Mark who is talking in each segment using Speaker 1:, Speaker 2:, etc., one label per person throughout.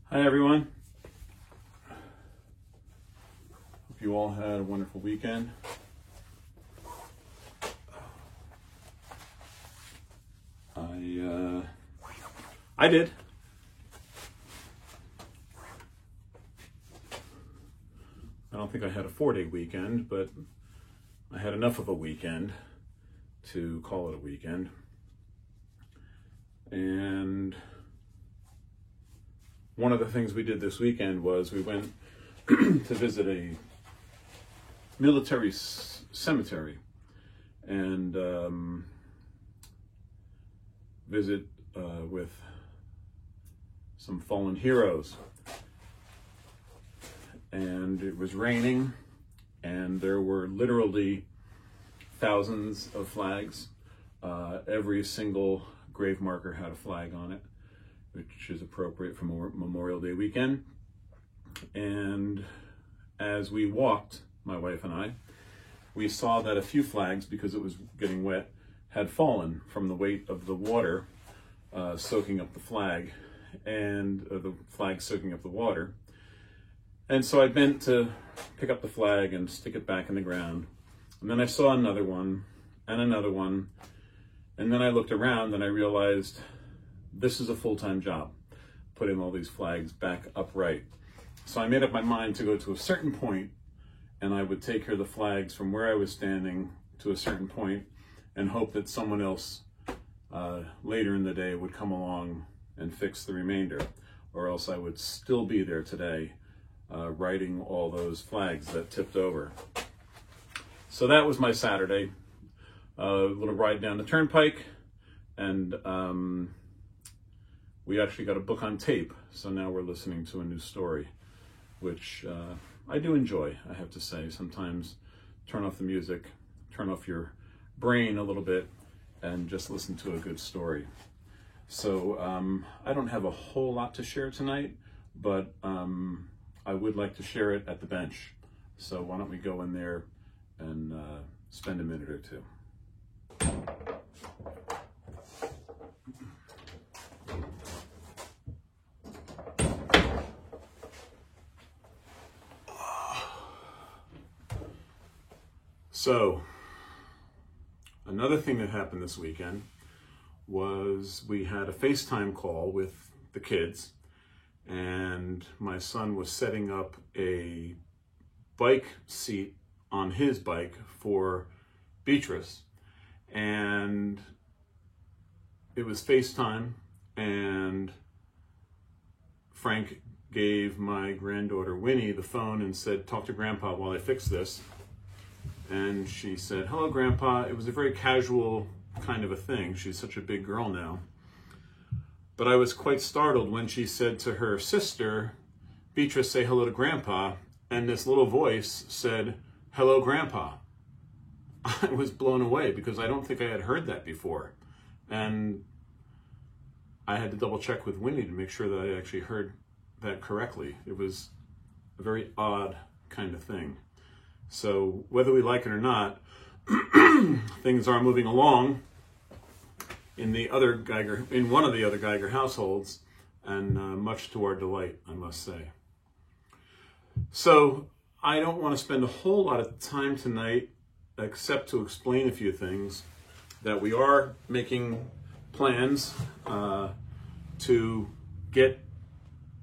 Speaker 1: Hi everyone. Hope you all had a wonderful weekend. I did. I don't think I had a 4-day weekend, but I had enough of a weekend to call it a weekend. And one of the things we did this weekend was we went to visit a military cemetery and visit with some fallen heroes. And it was raining, and there were literally thousands of flags. Every single grave marker had a flag on it, which is appropriate for Memorial Day weekend. And as we walked, my wife and I, we saw that a few flags, because it was getting wet, had fallen from the weight of the water soaking up the flag, and the flag soaking up the water. And so I bent to pick up the flag and stick it back in the ground. And then I saw another one and another one. And then I looked around and I realized this is a full-time job, putting all these flags back upright. So I made up my mind to go to a certain point, and I would take care of the flags from where I was standing to a certain point and hope that someone else later in the day would come along and fix the remainder, or else I would still be there today writing all those flags that tipped over. So that was my Saturday. A little ride down the turnpike, and we actually got a book on tape, so now we're listening to a new story, which I do enjoy, I have to say. Sometimes turn off the music, turn off your brain a little bit, and just listen to a good story. So I don't have a whole lot to share tonight, but I would like to share it at the bench. So why don't we go in there and spend a minute or two. So, another thing that happened this weekend was we had a FaceTime call with the kids, and my son was setting up a bike seat on his bike for Beatrice, and it was FaceTime, and Frank gave my granddaughter Winnie the phone and said, "Talk to Grandpa while I fix this." And she said, "Hello, Grandpa." It was a very casual kind of a thing. She's such a big girl now. But I was quite startled when she said to her sister, "Beatrice, say hello to Grandpa." And this little voice said, "Hello, Grandpa." I was blown away because I don't think I had heard that before. And I had to double check with Winnie to make sure that I actually heard that correctly. It was a very odd kind of thing. So whether we like it or not, things are moving along in one of the other Geiger households, and much to our delight, I must say. So I don't want to spend a whole lot of time tonight except to explain a few things, that we are making plans to get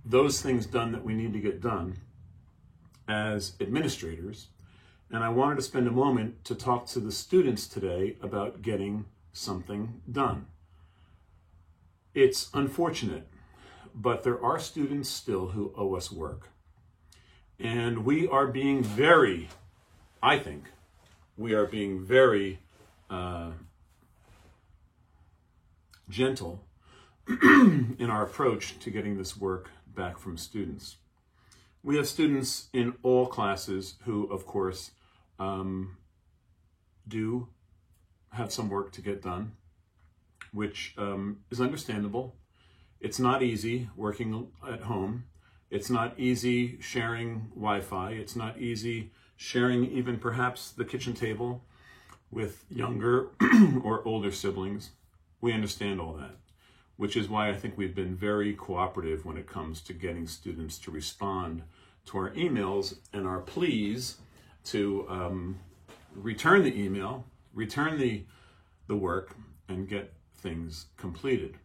Speaker 1: those things done that we need to get done as administrators. And I wanted to spend a moment to talk to the students today about getting something done. It's unfortunate, but there are students still who owe us work. And we are being very, I think, we are being very gentle in our approach to getting this work back from students. We have students in all classes who, of course, do have some work to get done, which is understandable. It's not easy working at home. It's not easy sharing Wi-Fi. It's not easy sharing even perhaps the kitchen table with younger or older siblings. We understand all that. which is why I think we've been very cooperative when it comes to getting students to respond to our emails and our pleas to return the email, return the work, and get things completed.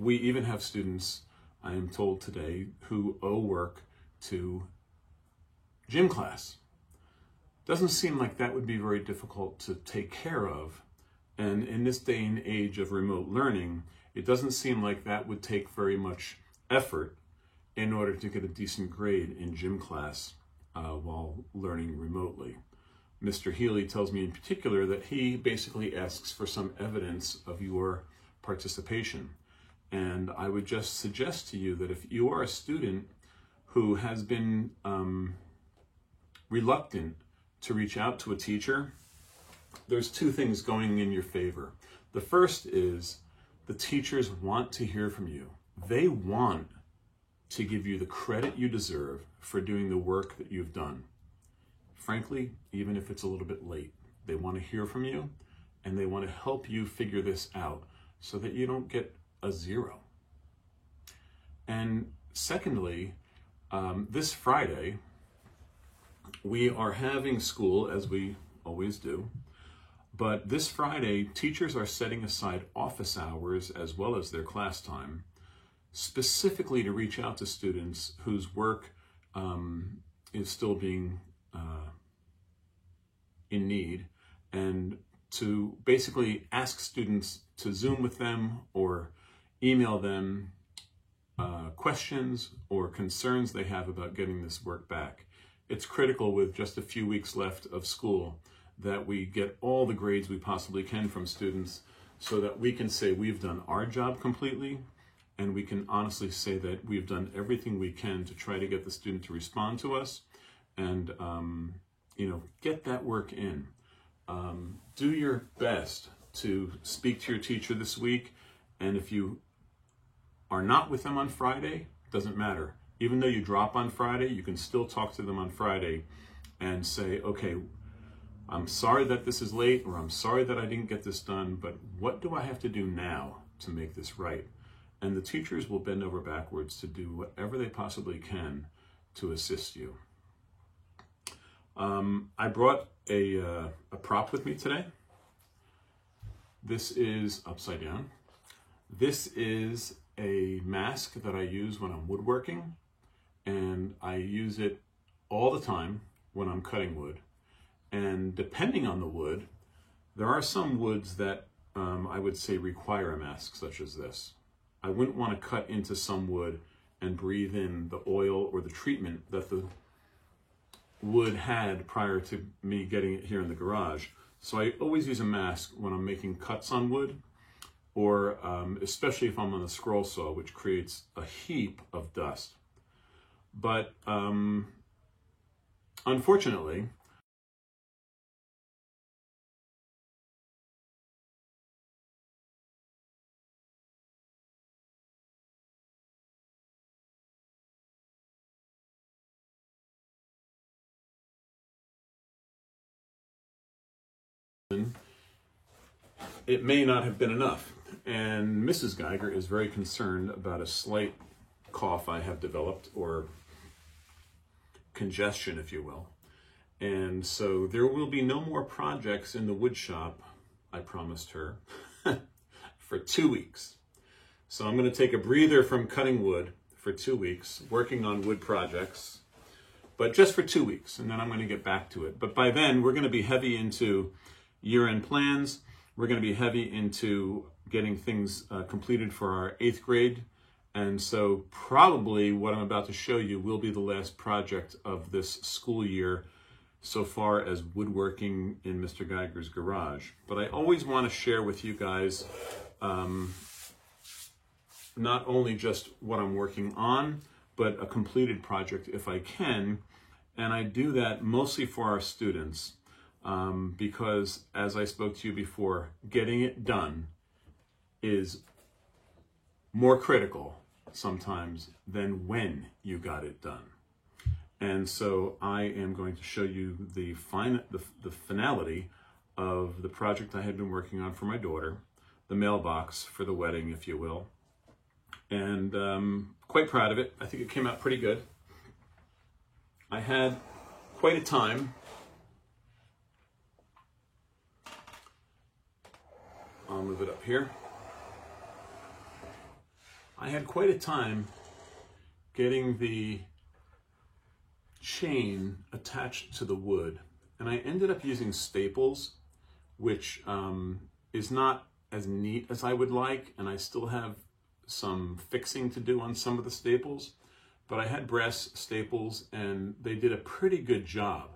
Speaker 1: We even have students, I am told today, who owe work to gym class. Doesn't seem like that would be very difficult to take care of. And in this day and age of remote learning, it doesn't seem like that would take very much effort in order to get a decent grade in gym class while learning remotely. Mr. Healy tells me in particular that he basically asks for some evidence of your participation. And I would just suggest to you that if you are a student who has been reluctant to reach out to a teacher, there's two things going in your favor. The first is the teachers want to hear from you. They want to give you the credit you deserve for doing the work that you've done. Frankly, even if it's a little bit late, they want to hear from you and they want to help you figure this out so that you don't get a 0. And secondly, this Friday, we are having school, as we always do, but this Friday, teachers are setting aside office hours as well as their class time, specifically to reach out to students whose work is still being in need, and to basically ask students to Zoom with them or email them questions or concerns they have about getting this work back. It's critical with just a few weeks left of school that we get all the grades we possibly can from students so that we can say we've done our job completely, and we can honestly say that we've done everything we can to try to get the student to respond to us and get that work in. Do your best to speak to your teacher this week, and if you are not with them on Friday, doesn't matter. Even though you drop on Friday, you can still talk to them on Friday and say, okay, I'm sorry that this is late, or I'm sorry that I didn't get this done, but what do I have to do now to make this right? And the teachers will bend over backwards to do whatever they possibly can to assist you. I brought a prop with me today. This is upside down. This is a mask that I use when I'm woodworking, and I use it all the time when I'm cutting wood. And depending on the wood, there are some woods that I would say require a mask, such as this. I wouldn't want to cut into some wood and breathe in the oil or the treatment that the wood had prior to me getting it here in the garage. So I always use a mask when I'm making cuts on wood, or especially if I'm on the scroll saw, which creates a heap of dust. But unfortunately, it may not have been enough. And Mrs. Geiger is very concerned about a slight cough I have developed, or congestion, if you will. And so there will be no more projects in the wood shop, I promised her, for 2 weeks. So I'm going to take a breather from cutting wood for 2 weeks, working on wood projects, but just for 2 weeks, and then I'm going to get back to it. But by then, we're going to be heavy into year-end plans. We're going to be heavy into getting things completed for our 8th grade. And so probably what I'm about to show you will be the last project of this school year so far as woodworking in Mr. Geiger's garage. But I always want to share with you guys not only just what I'm working on, but a completed project if I can. And I do that mostly for our students because, as I spoke to you before, getting it done is more critical sometimes than when you got it done. And so I am going to show you the finality of the project I had been working on for my daughter, the mailbox for the wedding, if you will. And quite proud of it. I think it came out pretty good. I had quite a time. I'll move it up here. I had quite a time getting the chain attached to the wood, and I ended up using staples, which is not as neat as I would like, and I still have some fixing to do on some of the staples, but I had brass staples and they did a pretty good job.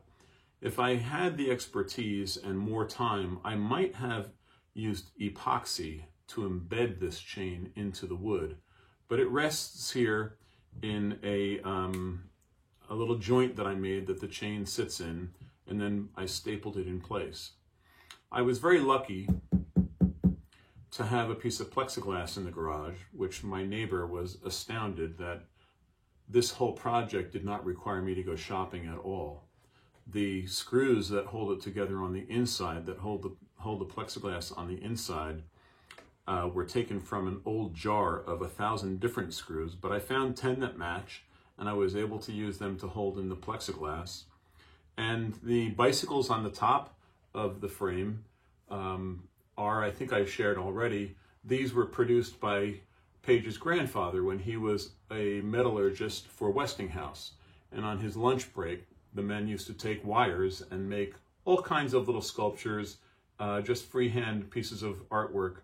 Speaker 1: If I had the expertise and more time, I might have used epoxy to embed this chain into the wood, but it rests here in a little joint that I made that the chain sits in, and then I stapled it in place. I was very lucky to have a piece of plexiglass in the garage, which my neighbor was astounded that this whole project did not require me to go shopping at all. The screws that hold it together on the inside, that hold the plexiglass on the inside, were taken from an old jar of 1,000 different screws, but I found 10 that match, and I was able to use them to hold in the plexiglass. And the bicycles on the top of the frame are, I think I've shared already, these were produced by Paige's grandfather when he was a metallurgist for Westinghouse. And on his lunch break, the men used to take wires and make all kinds of little sculptures, just freehand pieces of artwork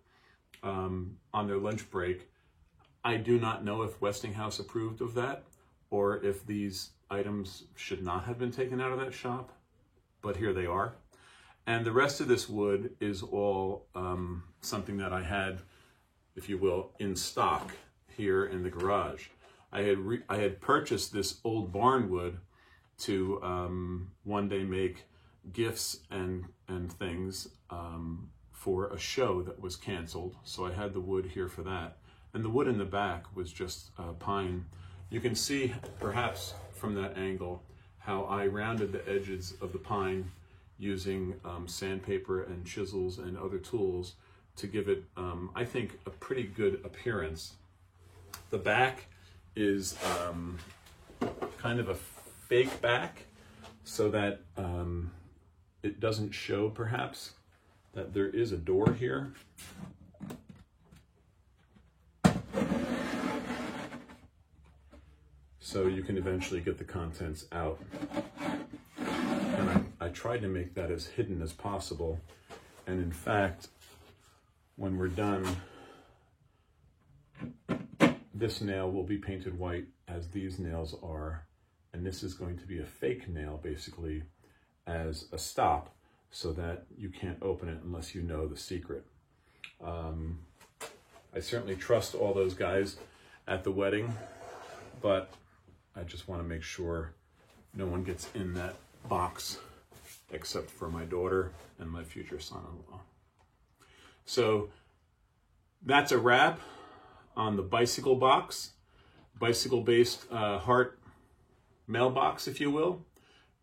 Speaker 1: on their lunch break. I do not know if Westinghouse approved of that or if these items should not have been taken out of that shop, but here they are. And the rest of this wood is all something that I had, if you will, in stock here in the garage. I had purchased this old barn wood to one day make gifts and things for a show that was canceled. So I had the wood here for that. And the wood in the back was just pine. You can see perhaps from that angle how I rounded the edges of the pine using sandpaper and chisels and other tools to give it, I think, a pretty good appearance. The back is kind of a fake back so that it doesn't show perhaps that there is a door here. So you can eventually get the contents out. And I tried to make that as hidden as possible. And in fact, when we're done, this nail will be painted white as these nails are. And this is going to be a fake nail, basically, as a stop so that you can't open it unless you know the secret. I certainly trust all those guys at the wedding, but I just want to make sure no one gets in that box except for my daughter and my future son-in-law. So that's a wrap on the bicycle box, bicycle-based heart mailbox, if you will.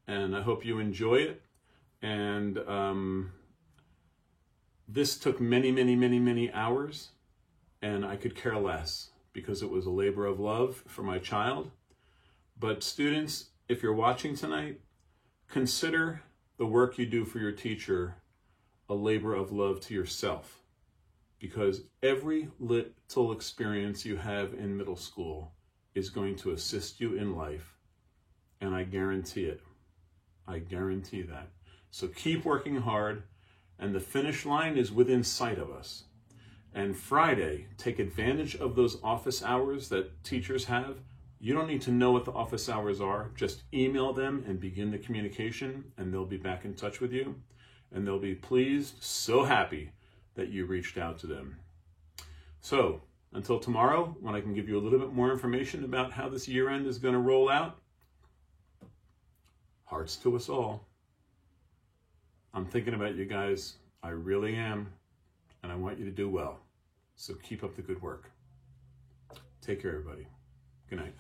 Speaker 1: And I hope you enjoy it. And this took many, many, many, many hours, and I could care less because it was a labor of love for my child. But students, if you're watching tonight, consider the work you do for your teacher a labor of love to yourself, because every little experience you have in middle school is going to assist you in life, and I guarantee it. I guarantee that. So keep working hard, and the finish line is within sight of us. And Friday, take advantage of those office hours that teachers have. You don't need to know what the office hours are. Just email them and begin the communication, and they'll be back in touch with you. And they'll be pleased, so happy that you reached out to them. So until tomorrow, when I can give you a little bit more information about how this year end is going to roll out, hearts to us all. I'm thinking about you guys. I really am. And I want you to do well. So keep up the good work. Take care, everybody. Good night.